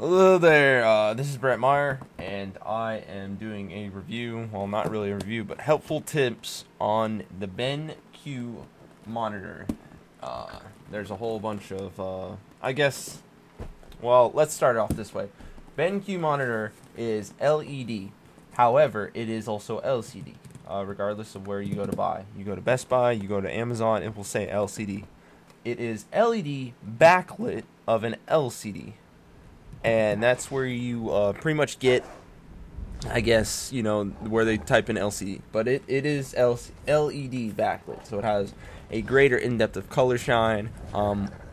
Hello there, this is Brett Meyer, and I am doing a review, well not really a review, but helpful tips on the BenQ monitor. There's a whole bunch of, let's start off this way. BenQ monitor is LED, however, it is also LCD, regardless of where you go to buy. You go to Best Buy, you go to Amazon, it will say LCD. It is LED backlit of an LCD. And that's where you pretty much get, I guess, where they type in LCD. But it is LED backlit, so it has a greater in-depth of color shine.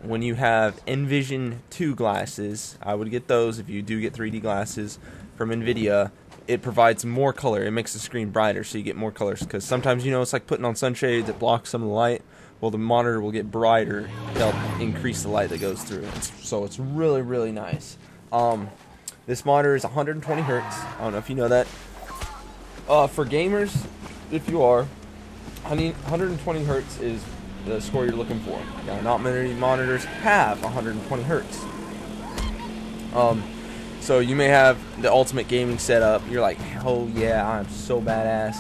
When you have Envision 2 glasses, I would get those if you do get 3D glasses from NVIDIA. It provides more color. It makes the screen brighter, so you get more colors. Because sometimes, it's like putting on sunshades that blocks some of the light. Well, the monitor will get brighter to help increase the light that goes through it. So it's really, really nice. This monitor is 120 hertz. I don't know if you know that. For gamers, if you are, 120 hertz is the score you're looking for. Now, not many monitors have 120 hertz. So you may have the ultimate gaming setup. You're like, oh yeah, I'm so badass.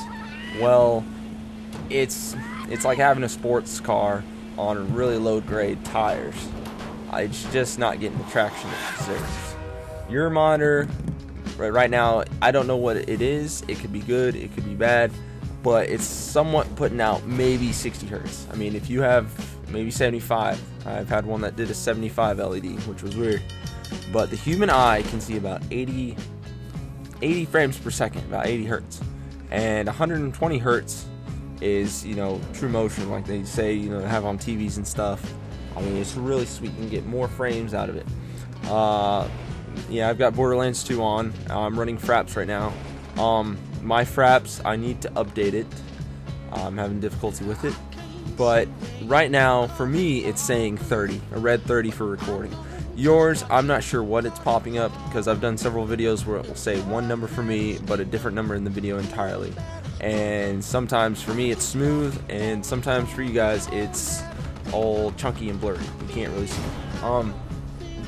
Well, it's like having a sports car on really low grade tires. It's just not getting the traction it deserves. Your monitor, right now, I don't know what it is. It could be good, it could be bad, but it's somewhat putting out maybe 60 hertz. I mean, if you have maybe 75, I've had one that did a 75 LED, which was weird. But the human eye can see about 80 frames per second, about 80 hertz. And 120 hertz is, true motion, like they say, have on TVs and stuff. I mean, it's really sweet. You can get more frames out of it. Yeah, I've got Borderlands 2 on. I'm running Fraps right now. My Fraps, I need to update it. I'm having difficulty with it. But right now, for me, it's saying 30. A red 30 for recording. Yours, I'm not sure what it's popping up, because I've done several videos where it will say one number for me, but a different number in the video entirely. And sometimes for me, it's smooth, and sometimes for you guys, it's all chunky and blurry. You can't really see it.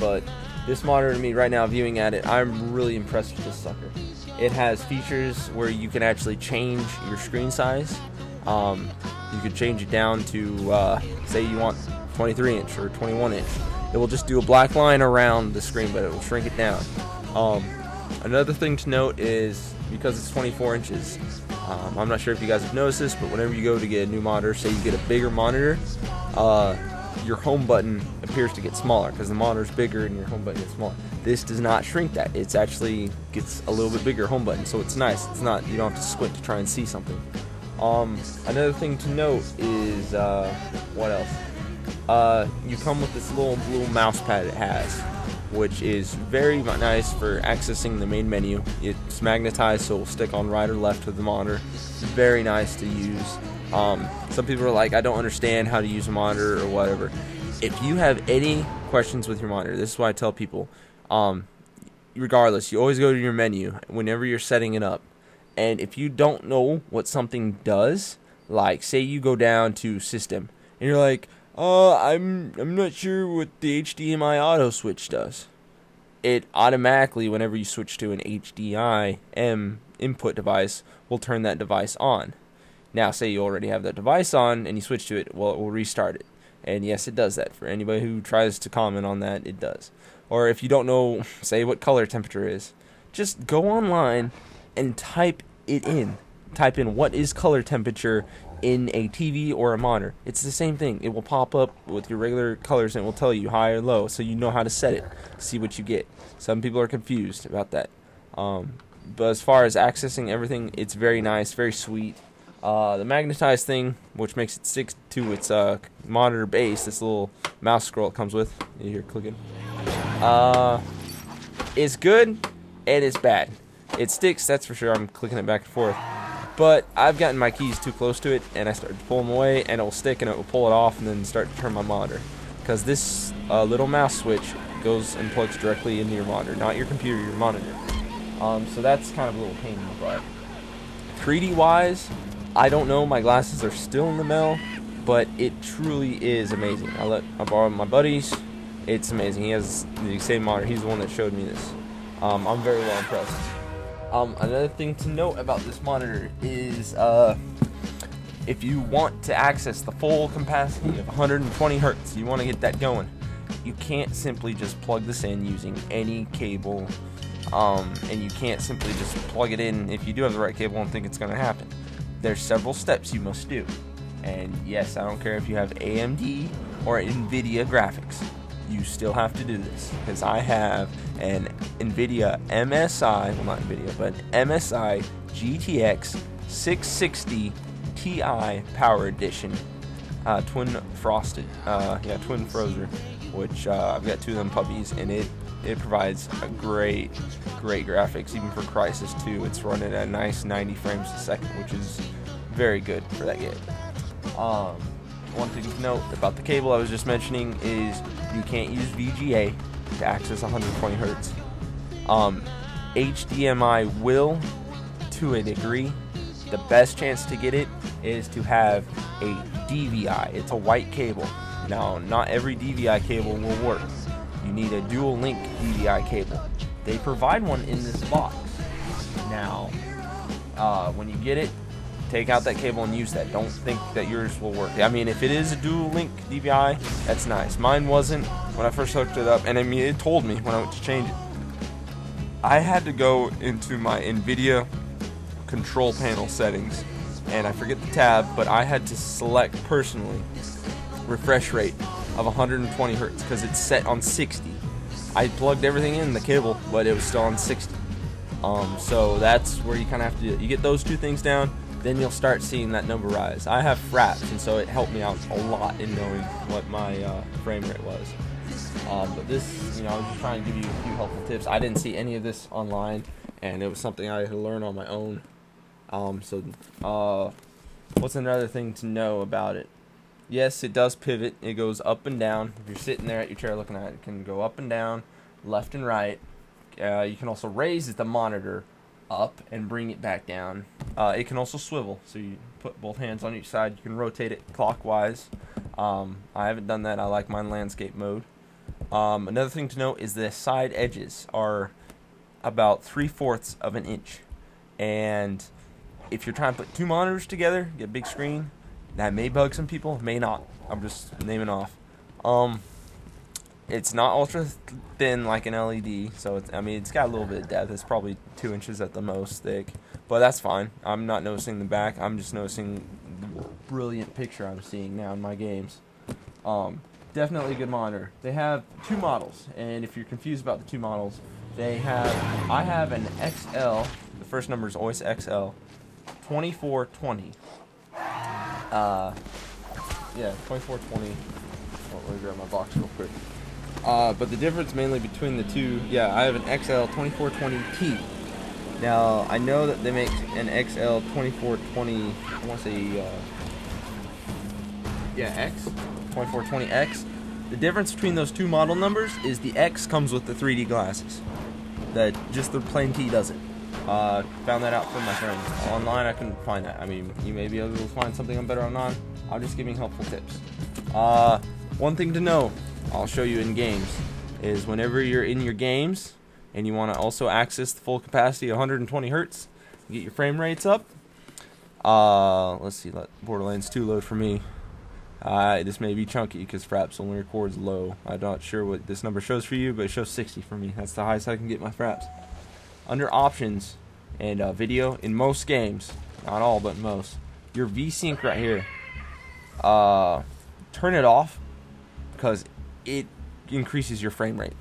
But this monitor to me right now, viewing at it, I'm really impressed with this sucker. It has features where you can actually change your screen size. You could change it down to, say you want 23 inch or 21 inch. It will just do a black line around the screen, but it will shrink it down. Another thing to note is, because it's 24 inches, I'm not sure if you guys have noticed this, but whenever you go to get a new monitor, say you get a bigger monitor, your home button appears to get smaller because the monitor's bigger and your home button gets smaller. This does not shrink that. It's actually gets a little bit bigger home button, so it's nice. It's not, you don't have to squint to try and see something. Another thing to note is, what else? You come with this little blue mouse pad it has, which is very nice for accessing the main menu. It's magnetized, so it will stick on right or left of the monitor. Very nice to use. Some people are like, I don't understand how to use a monitor or whatever. If you have any questions with your monitor, this is why I tell people, regardless, you always go to your menu whenever you're setting it up. And if you don't know what something does, like say you go down to system and you're like, I'm not sure what the HDMI auto switch does. It automatically, whenever you switch to an HDMI input device, will turn that device on. Now, say you already have that device on and you switch to it, well, it will restart it. And yes, it does that. For anybody who tries to comment on that, it does. Or if you don't know, say, what color temperature is, just go online and type it in. Type in what is color temperature in a TV or a monitor. It's the same thing. It will pop up with your regular colors and it will tell you high or low, so you know how to set it, see what you get. Some people are confused about that. But as far as accessing everything, it's very nice, very sweet. The magnetized thing, which makes it stick to its monitor base, this little mouse scroll it comes with, you hear clicking, is good and it's bad. It sticks, that's for sure. I'm clicking it back and forth. But I've gotten my keys too close to it, and I started to pull them away, and it will stick, and it will pull it off, and then start to turn my monitor. Because this little mouse switch goes and plugs directly into your monitor, not your computer, your monitor. So that's kind of a little pain in the butt. 3D-wise, I don't know. My glasses are still in the mail, but it truly is amazing. I borrowed my buddies. It's amazing. He has the same monitor. He's the one that showed me this. I'm very well impressed. Another thing to note about this monitor is if you want to access the full capacity of 120 hertz, you want to get that going, you can't simply just plug this in using any cable, and you can't simply just plug it in if you do have the right cable and think it's going to happen. There's several steps you must do, and yes, I don't care if you have AMD or NVIDIA graphics, you still have to do this, because I have an NVIDIA MSI, well not NVIDIA, but MSI GTX 660 Ti Power Edition, twin frozer, which I've got 2 of them puppies, and it provides a great graphics, even for Crysis 2. It's running at a nice 90 frames a second, which is very good for that game. One thing to note about the cable I was just mentioning is you can't use VGA to access 120 hertz. HDMI will, to a degree. The best chance to get it is to have a DVI. It's a white cable. Now, not every DVI cable will work. You need a dual link DVI cable. They provide one in this box. Now, when you get it, take out that cable and use that. Don't think that yours will work. I mean, if it is a dual link DVI, that's nice. Mine wasn't when I first hooked it up, and I mean, it told me when I went to change it. I had to go into my NVIDIA control panel settings, and I forget the tab, but I had to select personally refresh rate of 120 hertz because it's set on 60. I plugged everything in the cable, but it was still on 60. So that's where you kind of have to do it. You get those 2 things down, then you'll start seeing that number rise. I have fraps, and so it helped me out a lot in knowing what my frame rate was. But this, I was just trying to give you a few helpful tips. I didn't see any of this online, and it was something I had to learn on my own. What's another thing to know about it? Yes, it does pivot. It goes up and down. If you're sitting there at your chair looking at it, it can go up and down, left and right. You can also raise the monitor up and bring it back down. It can also swivel, so you put both hands on each side. You can rotate it clockwise. I haven't done that. I like mine landscape mode. Another thing to note is the side edges are about 3/4 of an inch, and if you're trying to put 2 monitors together, get a big screen, that may bug some people, may not. I'm just naming off. It's not ultra thin like an LED, so it's got a little bit of depth. It's probably 2 inches at the most thick, but that's fine. I'm not noticing the back. I'm just noticing the brilliant picture I'm seeing now in my games. Definitely a good monitor. They have 2 models, and if you're confused about the 2 models, I have an XL. The first number is always XL 2420. 2420. Let me grab my box real quick. But the difference mainly between the 2, I have an XL2420T. Now, I know that they make an XL2420, I want to say, X, 2420X. The difference between those 2 model numbers is the X comes with the 3D glasses. Just the plain T doesn't. Found that out from my friends. Online, I couldn't find that. I mean, you may be able to find something on better online. I'm just giving helpful tips. One thing to know, I'll show you in games, is whenever you're in your games and you want to also access the full capacity of 120 hertz, get your frame rates up. Let's see, let Borderlands 2 load for me. This may be chunky because Fraps only records low. I'm not sure what this number shows for you, but it shows 60 for me. That's the highest I can get my Fraps. Under options and video, in most games, not all but most, your VSync right here, turn it off because it increases your frame rate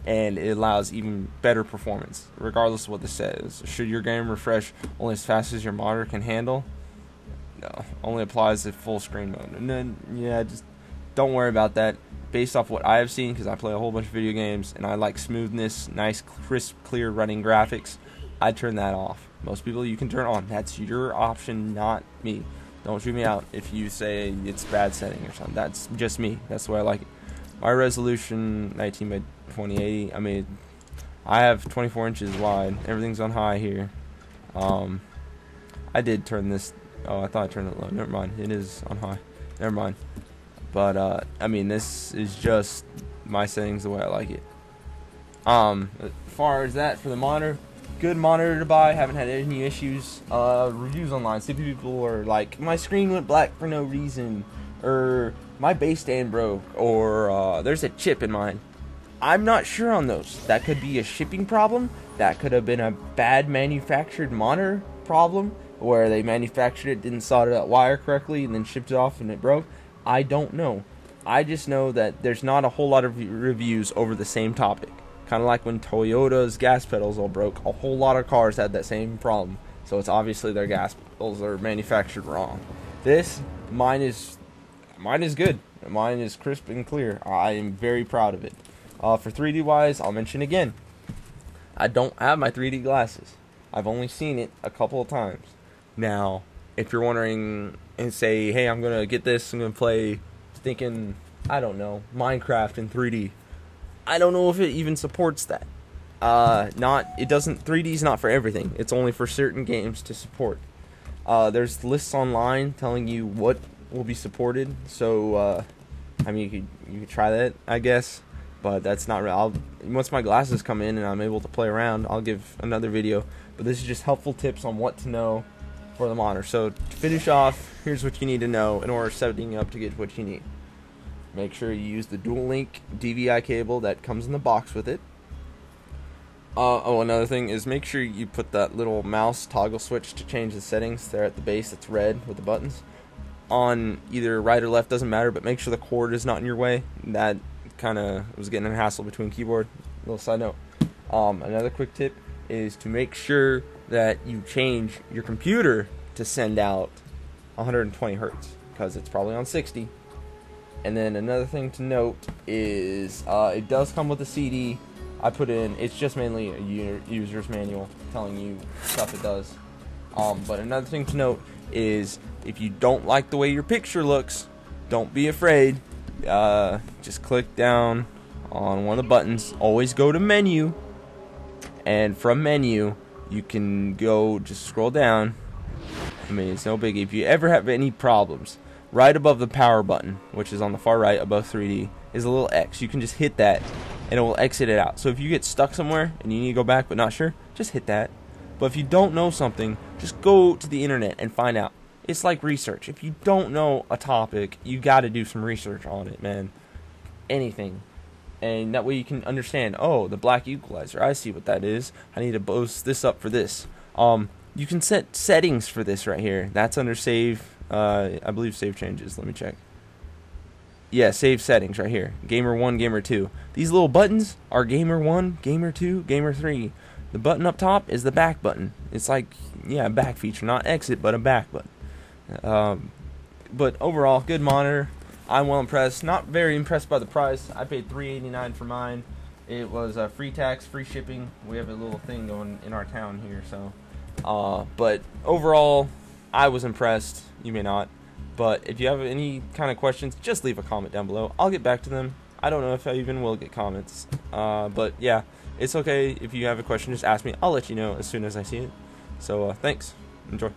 and it allows even better performance regardless of what this says. Should your game refresh only as fast as your monitor can handle? No, only applies if full screen mode. And then just don't worry about that. Based off what I have seen, because I play a whole bunch of video games and I like smoothness, nice, crisp, clear running graphics, I turn that off. Most people you can turn on. That's your option, not me. Don't shoot me out if you say it's bad setting or something. That's just me. That's the way I like it. My resolution, 19 by 2080. I mean, I have 24 inches wide. Everything's on high here. I did turn this. Oh, I thought I turned it low. Never mind. It is on high. Never mind. But, I mean, this is just my settings the way I like it. As far as that for the monitor, good monitor to buy. Haven't had any issues. Reviews online. See, people are like, my screen went black for no reason, or my base stand broke, or there's a chip in mine. I'm not sure on those. That could be a shipping problem. That could have been a bad manufactured monitor problem, where they manufactured it, didn't solder that wire correctly, and then shipped it off and it broke. I don't know. I just know that there's not a whole lot of reviews over the same topic. Kind of like when Toyota's gas pedals all broke. A whole lot of cars had that same problem. So it's obviously their gas pedals are manufactured wrong. Mine is good. Mine is crisp and clear. I am very proud of it. For 3D wise, I'll mention again, I don't have my 3D glasses. I've only seen it a couple of times. Now, if you're wondering and say, hey, I'm going to get this, I'm going to play, thinking, I don't know, Minecraft in 3D. I don't know if it even supports that. 3D's not for everything. It's only for certain games to support. There's lists online telling you what will be supported. So, I mean, you could try that, I guess. But that's not real. Once my glasses come in and I'm able to play around, I'll give another video. But this is just helpful tips on what to know for the monitor. So to finish off, here's what you need to know in order setting up to get what you need. Make sure you use the dual link DVI cable that comes in the box with it. Another thing is make sure you put that little mouse toggle switch to change the settings there at the base. It's red with the buttons on either right or left, doesn't matter, but make sure the cord is not in your way. That kind of was getting a hassle between keyboard. Little side note. Another quick tip is to make sure that you change your computer to send out 120 hertz because it's probably on 60. And then another thing to note is it does come with a CD. I put in, it's just mainly a user's manual telling you stuff it does. But another thing to note is if you don't like the way your picture looks, don't be afraid. Just click down on one of the buttons. Always go to menu, and from menu you can go, just scroll down. I mean, it's no biggie. If you ever have any problems, right above the power button, which is on the far right above 3D, is a little X. You can just hit that and it will exit it out. So if you get stuck somewhere and you need to go back but not sure, just hit that. But if you don't know something, just go to the internet and find out. It's like research. If you don't know a topic, you got to do some research on it, man. Anything. And that way you can understand, oh, the black equalizer, I see what that is. I need to boost this up for this. You can set settings for this right here. That's under save. I believe save changes. Let me check. Yeah, save settings right here. Gamer 1, Gamer 2. These little buttons are Gamer 1, Gamer 2, Gamer 3. The button up top is the back button. It's like, yeah, a back feature. Not exit, but a back button. But overall, good monitor. I'm well impressed. Not very impressed by the price. I paid $389 for mine. It was free tax, free shipping. We have a little thing going in our town here, so. But overall, I was impressed. You may not. But if you have any kind of questions, just leave a comment down below. I'll get back to them. I don't know if I even will get comments. But yeah, it's okay. If you have a question, just ask me. I'll let you know as soon as I see it. So thanks. Enjoy.